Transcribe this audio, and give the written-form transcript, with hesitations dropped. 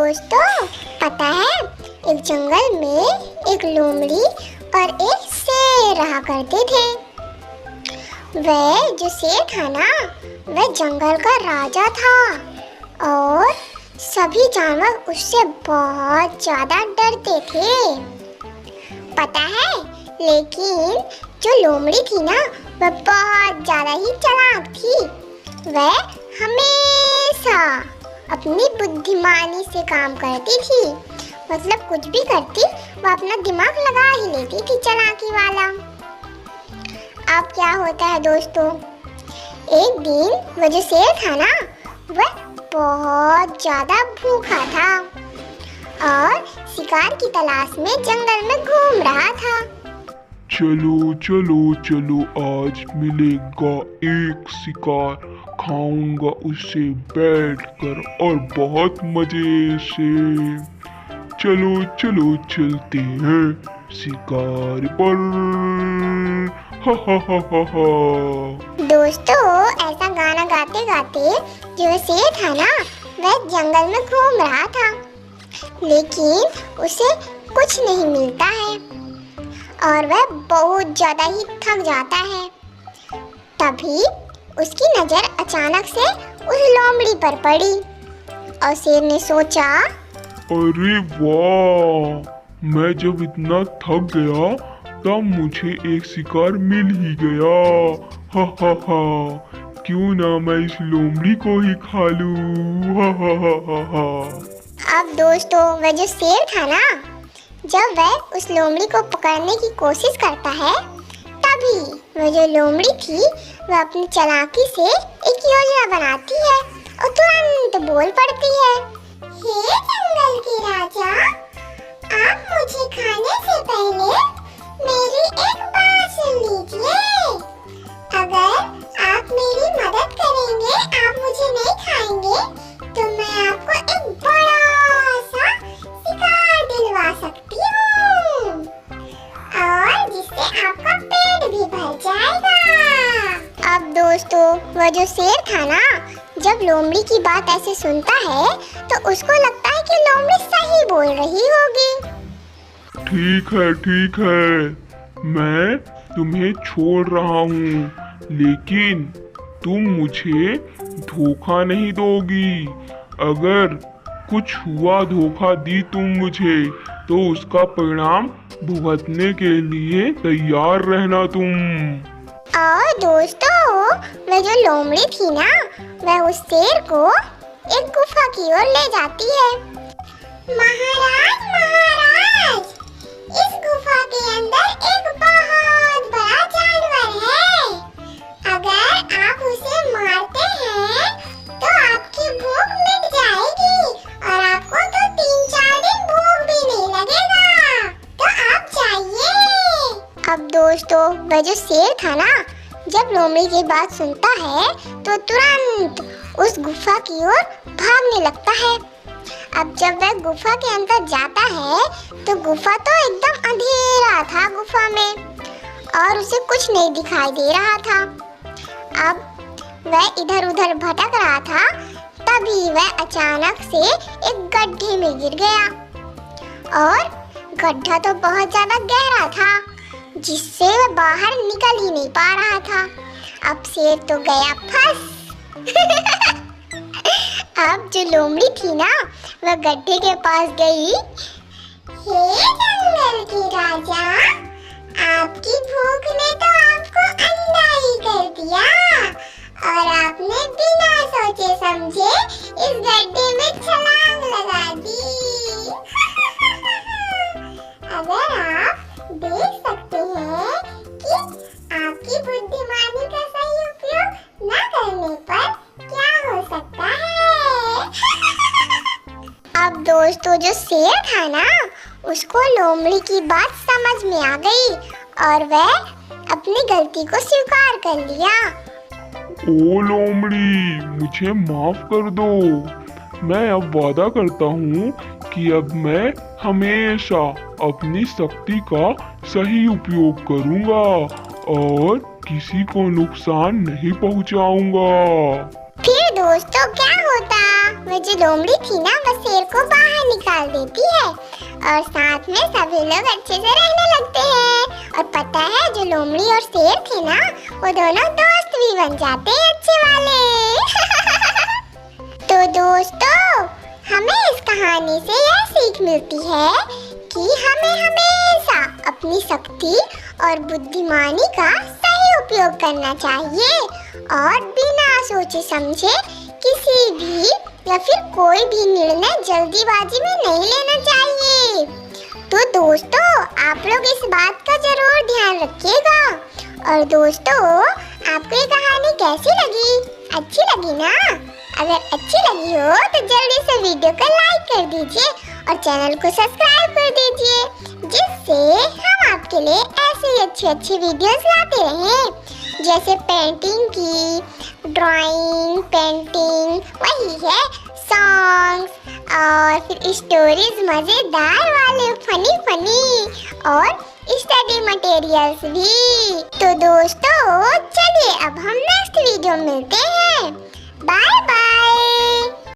दोस्तों, पता है एक जंगल में एक लोमड़ी और एक शेर रहा करते थे। वह जो शेर था ना, वह जंगल का राजा था और सभी जानवर उससे बहुत ज्यादा डरते थे। पता है, लेकिन जो लोमड़ी थी ना, वह बहुत ज्यादा ही चालाक थी। वह हमेशा अपनी बुद्धिमानी से काम करती थी। मतलब कुछ भी करती, वह अपना दिमाग लगा ही लेती थी चालाकी वाला। अब क्या होता है दोस्तों, एक दिन वह जो शेर था ना, वह बहुत ज्यादा भूखा था और शिकार की तलाश में जंगल में घूम रहा था। चलो चलो चलो, आज मिलेगा एक शिकार, खाऊंगा उसे बैठकर और बहुत मजे से। चलो चलो चलते हैं शिकार पर। हा हा हा हा हा। दोस्तों, ऐसा गाना गाते गाते जो शेर था ना, वह जंगल में घूम रहा था, लेकिन उसे कुछ नहीं मिलता है और वह बहुत ज्यादा ही थक जाता है। तभी उसकी नजर अचानक से उस लोमड़ी पर पड़ी और शेर ने सोचा, अरे वाह, मैं जब इतना थक गया तब मुझे एक शिकार मिल ही गया। हा हा हा, क्यों ना मैं इस लोमड़ी को ही खा लूं। हा हा हा हा हा। अब दोस्तों, वह जो शेर था ना, जब वह उस लोमड़ी को पकड़ने की कोशिश करता है, तभी वह जो लोमड़ी थी, वह अपनी चालाकी से एक योजना बनाती है और तुरंत बोल पड़ती है, हे जंगल के राजा, आप मुझे खाने से पहले मेरी एक बात सुन लीजिए। अगर आप मेरी मदद करेंगे, आप मुझे नहीं खाएंगे, तो मैं आपको एक बड़ा सा शिकार दिलवा सकती हूँ और जिससे आपका पेट भी भर जाएगा। अब दोस्तों, वह जो शेर था ना, जब लोमड़ी की बात ऐसे सुनता है तो उसको लगता है कि लोमड़ी सही बोल रही होगी। ठीक है, मैं तुम्हें छोड़ रहा हूँ, लेकिन तुम मुझे धोखा नहीं दोगी। अगर कुछ हुआ, धोखा दी तुम मुझे, तो उसका परिणाम भुगतने के लिए तैयार रहना तुम। और दोस्तों, वह जो लोमड़ी थी ना, वह उस शेर को एक गुफा की ओर ले जाती है। महाराज, इस गुफा के अंदर एक बहुत बड़ा जानवर है। अगर आप उसे मारते हैं तो आपकी भूख मिट जाएगी और आपको तो 3-4 दिन भूख भी नहीं लगेगा। तो आप जाइए। अब दोस्तों, वह जो शेर था ना, जब लोमड़ी की बात सुनता है तो तुरंत उस गुफा की ओर भागने लगता है। अब जब वह गुफा के अंदर जाता है तो गुफा तो एकदम अंधेरा था गुफा में और उसे कुछ नहीं दिखाई दे रहा था। अब वह इधर उधर भटक रहा था, तभी वह अचानक से एक गड्ढे में गिर गया और गड्ढा तो बहुत ज्यादा गहरा था, जिससे वह बाहर निकल ही नहीं पा रहा था। अब शेर तो गया फंस। अब जो लोमड़ी थी ना, वह गड्ढे के पास गई। हे जंगल के राजा, आपकी भूख ने तो आपको अंधा ही कर दिया और आपने बिना सोचे समझे इस गड्ढे में छलांग लगा दी। अगर आप देख सकते हैं कि आपकी बुद्धिमानी का सही उपयोग न करने पर क्या हो सकता है। अब दोस्तों, जो शेर था ना, उसको लोमड़ी की बात समझ में आ गई और वह अपनी गलती को स्वीकार कर लिया। ओ लोमड़ी, मुझे माफ कर दो। मैं अब वादा करता हूँ कि अब मैं हमेशा अपनी शक्ति का सही उपयोग करूँगा और किसी को नुकसान नहीं पहुँचाऊँगा। फिर दोस्तों क्या होता, वह जो लोमड़ी थी ना, वह शेर को बाहर डाल देती है और साथ में सभी लोग अच्छे से रहने लगते हैं। और पता है जो लोमड़ी और शेर थे ना, वो दोनों दोस्त भी बन जाते हैं अच्छे वाले। तो दोस्तों, हमें इस कहानी से यह सीख मिलती है कि हमें हमेशा अपनी शक्ति और बुद्धिमानी का सही उपयोग करना चाहिए और बिना सोचे समझे किसी भी या फिर कोई भी निर्णय जल्दीबाजी में नहीं लेना चाहिए। तो दोस्तों, आप लोग इस बात का जरूर ध्यान रखिएगा। और दोस्तों, आपको ये कहानी कैसी लगी? अच्छी लगी ना? अगर अच्छी लगी हो तो जल्दी से वीडियो को लाइक कर दीजिए और चैनल को सब्सक्राइब कर दीजिए, जिससे हम आपके लिए ऐसे ही अच्छे वीडियोस लाते रहें, जैसे पेंटिंग की, ड्राइंग, पेंटिंग, वही है सॉन्ग्स और फिर स्टोरीज मजेदार वाले, फनी और स्टडी मटेरियल्स भी। तो दोस्तों, चलिए अब हम नेक्स्ट वीडियो में मिलते हैं।